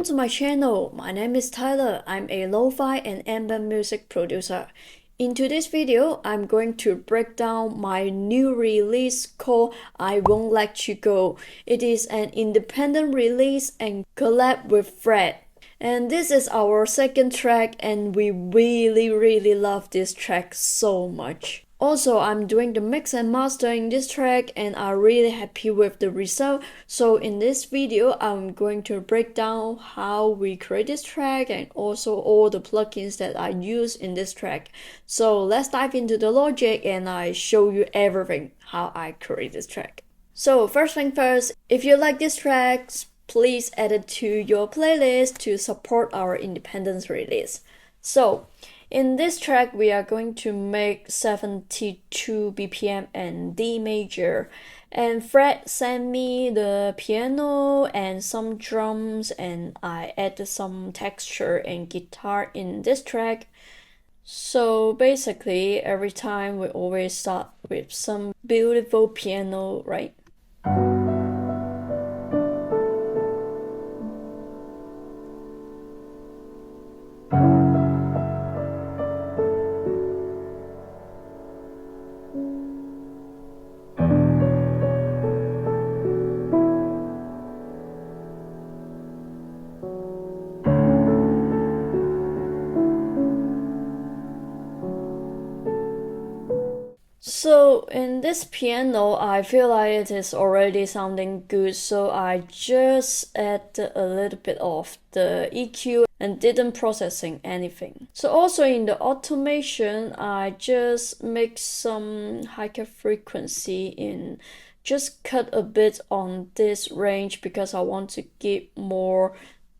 Welcome to my channel. My name is Tyler. I'm a Lo-Fi and Ambient music producer. In today's video, I'm going to break down my new release called I Won't Let You Go. It is an independent release and collab with Fred. And this is our second track and we really love this track so much. Also, I'm doing the mix and mastering this track and I'm really happy with the result. So in this video, I'm going to break down how we create this track and also all the plugins that I use in this track. So let's dive into the Logic and I show you everything how I create this track. So first thing first, if you like this track, please add it to your playlist to support our independent release. So in this track, we are going to make 72 BPM and D major. And Fred sent me the piano and some drums and I added some texture and guitar in this track. So basically, every time we always start with some beautiful piano, right? So in this piano, I feel like it is already sounding good, so I just added a little bit of the EQ and didn't processing anything. So also in the automation, I just make some higher frequency in, just cut a bit on this range because I want to give more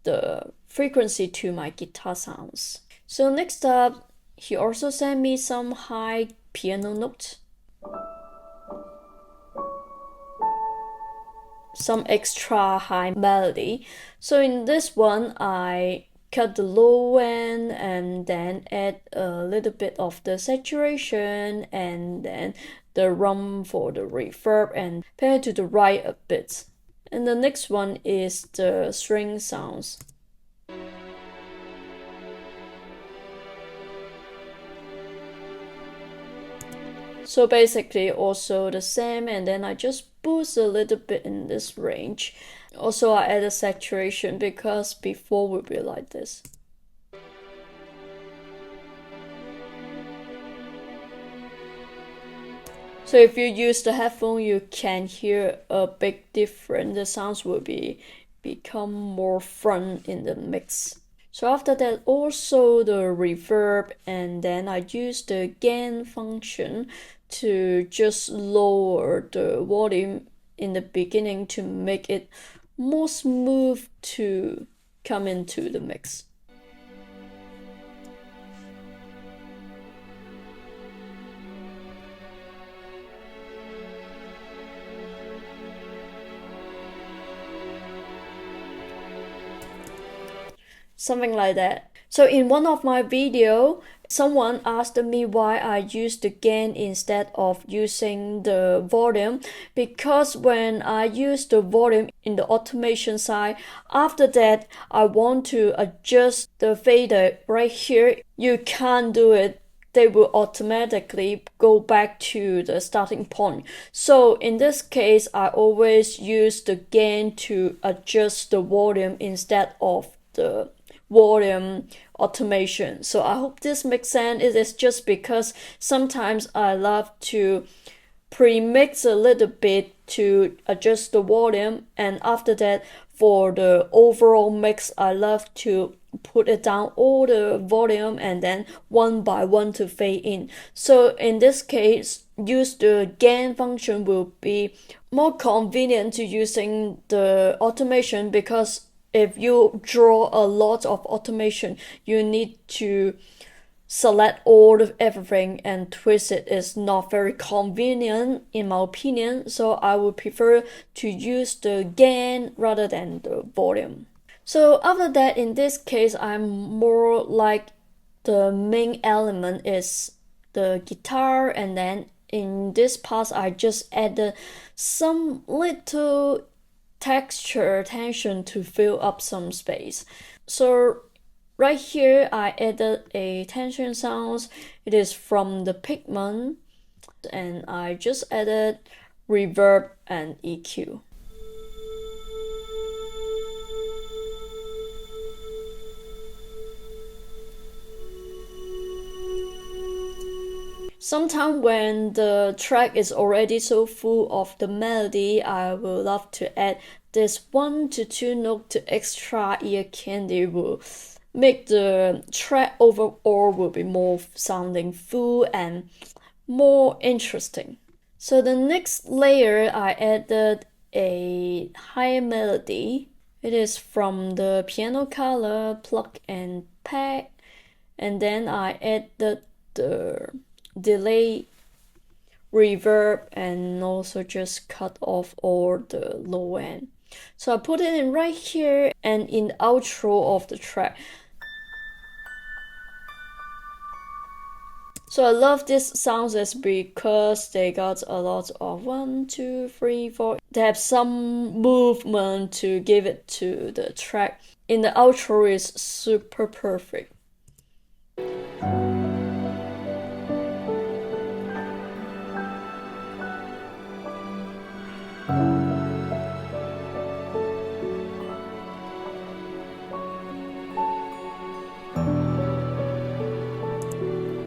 the frequency to my guitar sounds. So next up, he also sent me some high piano notes, some extra high melody. So in this one, I cut the low end and then add a little bit of the saturation and then the rump for the reverb and pan to the right a bit. And the next one is the string sounds. So basically also the same, and then I just boost a little bit in this range. Also I added saturation because before would be like this. So if you use the headphone, you can hear a big difference. The sounds will become more front in the mix. So after that, also the reverb, and then I use the gain function to just lower the volume in the beginning to make it more smooth to come into the mix. Something like that. So in one of my videos, someone asked me why I use the gain instead of using the volume, because when I use the volume in the automation side, after that I want to adjust the fader right here. You can't do it. They will automatically go back to the starting point. So in this case, I always use the gain to adjust the volume instead of the volume automation. So I hope this makes sense. It is just because sometimes I love to pre-mix a little bit to adjust the volume, and after that for the overall mix I love to put it down all the volume and then one by one to fade in. So in this case, use the gain function will be more convenient to using the automation, because if you draw a lot of automation, you need to select all of everything and twist it. Is not very convenient in my opinion, so I would prefer to use the gain rather than the volume. So after that, in this case, I'm more like the main element is the guitar, and then in this part I just added some little texture tension to fill up some space. So right here I added a tension sounds. It is from the pigment, and I just added reverb and EQ. Sometimes when the track is already so full of the melody, I would love to add this 1 to 2 note to extra ear candy will make the track overall will be more sounding full and more interesting. So the next layer I added a higher melody. It is from the piano color plug and pack, and then I added the delay, reverb, and also just cut off all the low end. So I put it in right here and in the outro of the track. So I love these sounds is because they got a lot of 1, 2, 3, 4. They have some movement to give it to the track. In the outro is super perfect.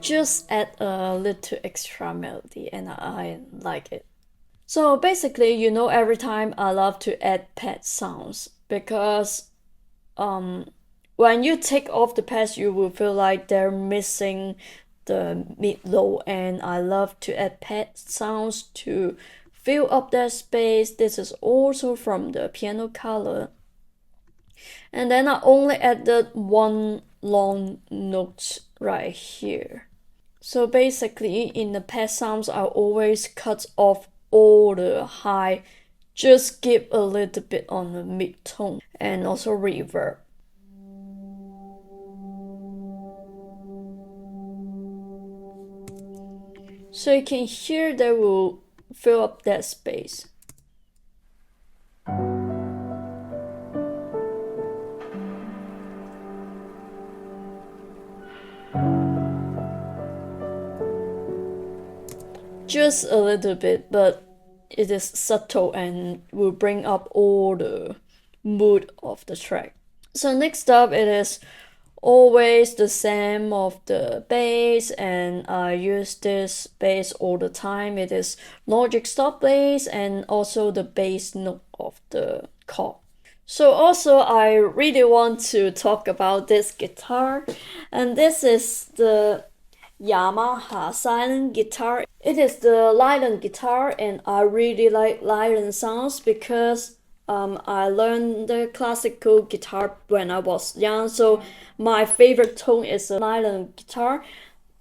Just add a little extra melody and I like it. So basically, every time I love to add pad sounds because when you take off the pads, you will feel like they're missing the mid-low, and I love to add pad sounds to fill up that space. This is also from the piano color. And then I only added one long note right here. So basically, in the pad sounds, I always cut off all the high, just give a little bit on the mid-tone and also reverb. So you can hear they will fill up that space. Just a little bit, but it is subtle and will bring up all the mood of the track. So next up, it is always the same of the bass, and I use this bass all the time. It is Logic stop bass and also the bass note of the chord. So also I really want to talk about this guitar, and this is the Yamaha silent guitar. It is the Leyland guitar, and I really like Leyland sounds because I learned the classical guitar when I was young, so my favorite tone is the Leyland guitar.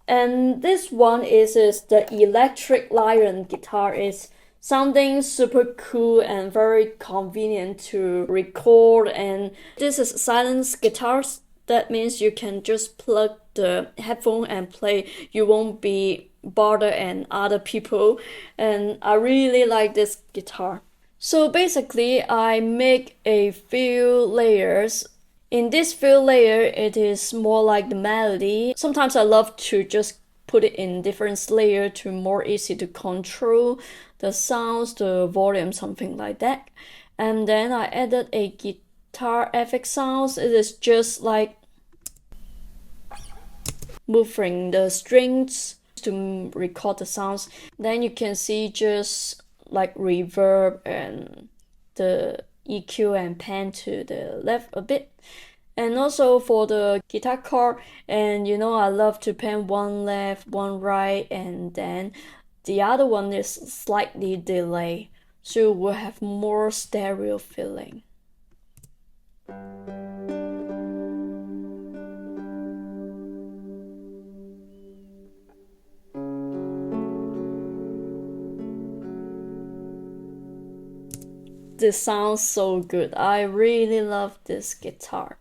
And this one is the electric Leyland guitar. It's sounding super cool and very convenient to record, and this is silent guitars. That means you can just plug the headphone and play. You won't be bothered and other people, and I really like this guitar. So basically, I make a few layers. In this few layer, it is more like the melody. Sometimes I love to just put it in different layer to more easy to control the sounds, the volume, something like that. And then I added a guitar effect sounds. It is just like moving the strings to record the sounds. Then you can see just like reverb and the EQ and pan to the left a bit. And also for the guitar chord, and I love to pan one left, one right, and then the other one is slightly delay, so we'll have more stereo feeling. This sounds so good. I really love this guitar.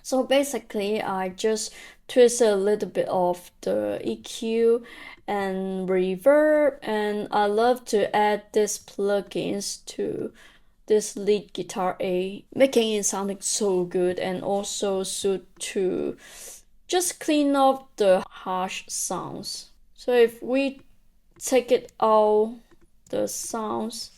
So basically, I just twist a little bit of the EQ and reverb, and I love to add these plugins to this lead guitar A, making it sounding so good and also suit to just clean up the harsh sounds. So if we take it out, the sounds,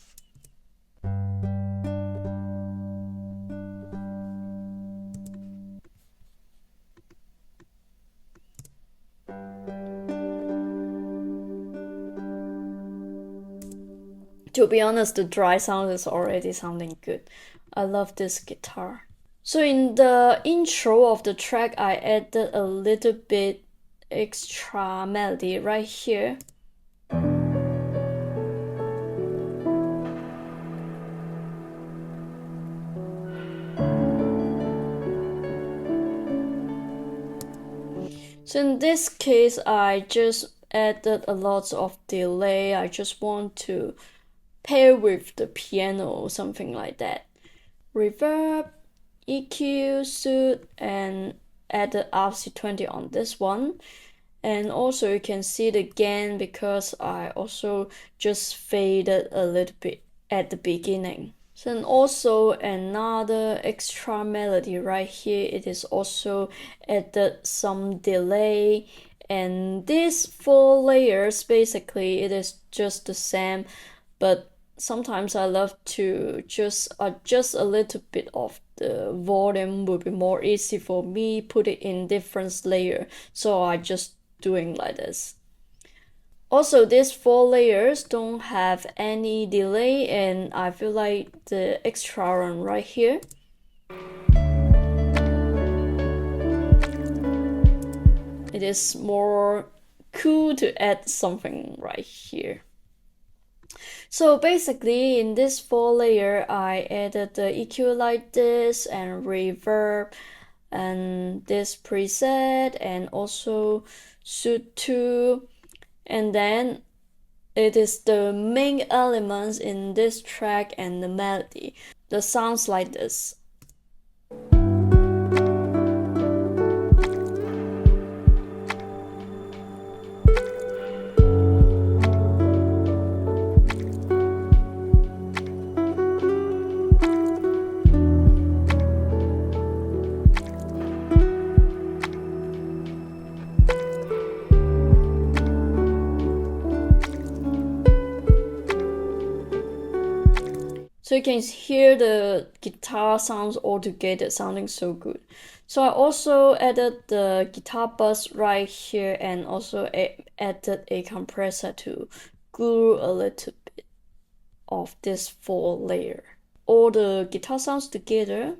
to be honest, the dry sound is already sounding good. I love this guitar. So in the intro of the track, I added a little bit extra melody right here. So in this case, I just added a lot of delay. I just want to pair with the piano, something like that. Reverb, EQ, suit, and added RC20 on this one. And also you can see the gain because I also just faded a little bit at the beginning. Then also another extra melody right here, it is also added some delay, and these 4 layers basically it is just the same, but sometimes I love to just adjust a little bit of the volume, would be more easy for me put it in different layer, so I just doing like this. Also, these 4 layers don't have any delay, and I feel like the extra one right here, it is more cool to add something right here. So basically in this 4 layer, I added the EQ like this and reverb and this preset and also suit 2, and then it is the main elements in this track and the melody. The sounds like this. So you can hear the guitar sounds all together sounding so good. So I also added the guitar bus right here and also added a compressor to glue a little bit of this 4 layer. All the guitar sounds together.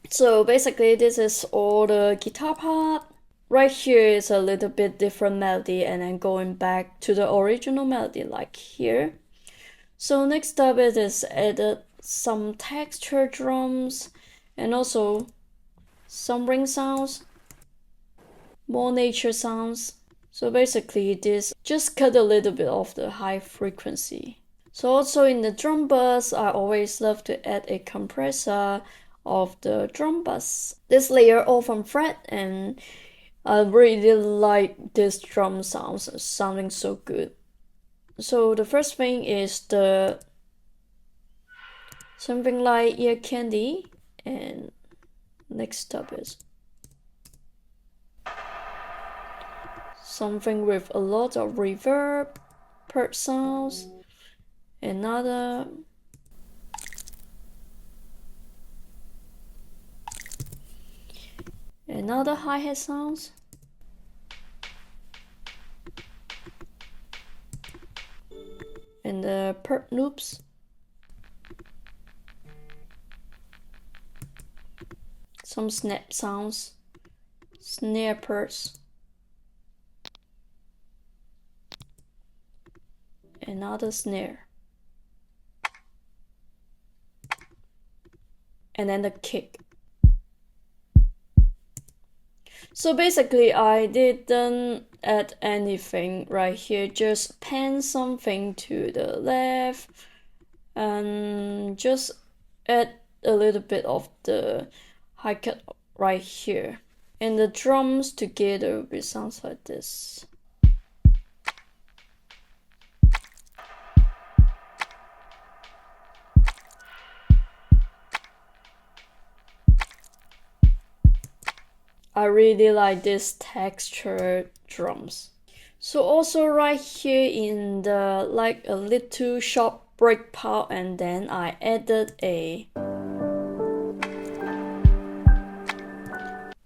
So basically this is all the guitar part. Right here is a little bit different melody and then going back to the original melody like here. So next up it is added some texture drums and also some ring sounds, more nature sounds. So basically this just cut a little bit of the high frequency. So also in the drum bus, I always love to add a compressor of the drum bus. This layer all from fret, and I really like this drum sounds, sounding so good. So the first thing is the something like ear candy, and next up is something with a lot of reverb, perk sounds, another hi-hat sounds, and the perk loops, some snap sounds, snare perks, another snare, and then the kick. So basically I didn't add anything right here, just pan something to the left and just add a little bit of the hi-hat right here. And the drums together will sound like this. I really like this textured drums. So also right here in the like a little short break part, and then I added a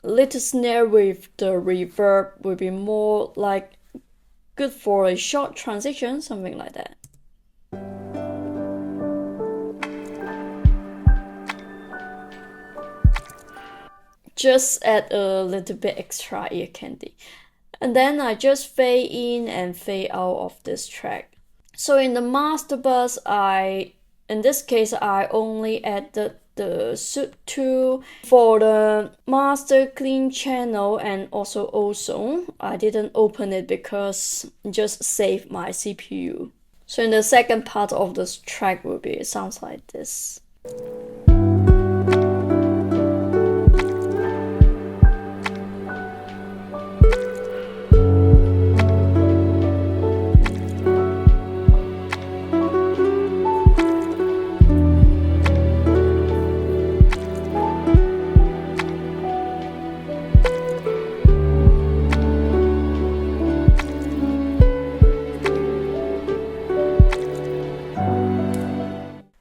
little snare with the reverb, will be more like good for a short transition, something like that. Just add a little bit extra ear candy. And then I just fade in and fade out of this track. So in the master bus, in this case, I only added the Suit 2 for the master clean channel, and also I didn't open it because just save my CPU. So in the second part of this track will be, it sounds like this.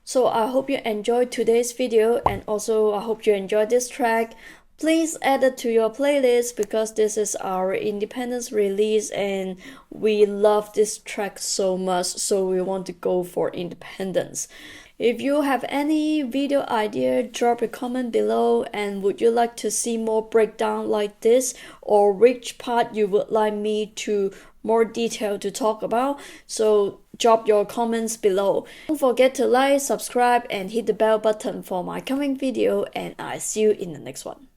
So I hope you enjoyed today's video, and also I hope you enjoyed this track. Please add it to your playlist because this is our independence release and we love this track so much, so we want to go for independence. If you have any video idea, drop a comment below, and would you like to see more breakdown like this, or which part you would like me to more detail to talk about? So drop your comments below. Don't forget to like, subscribe and hit the bell button for my coming video, and I see you in the next one.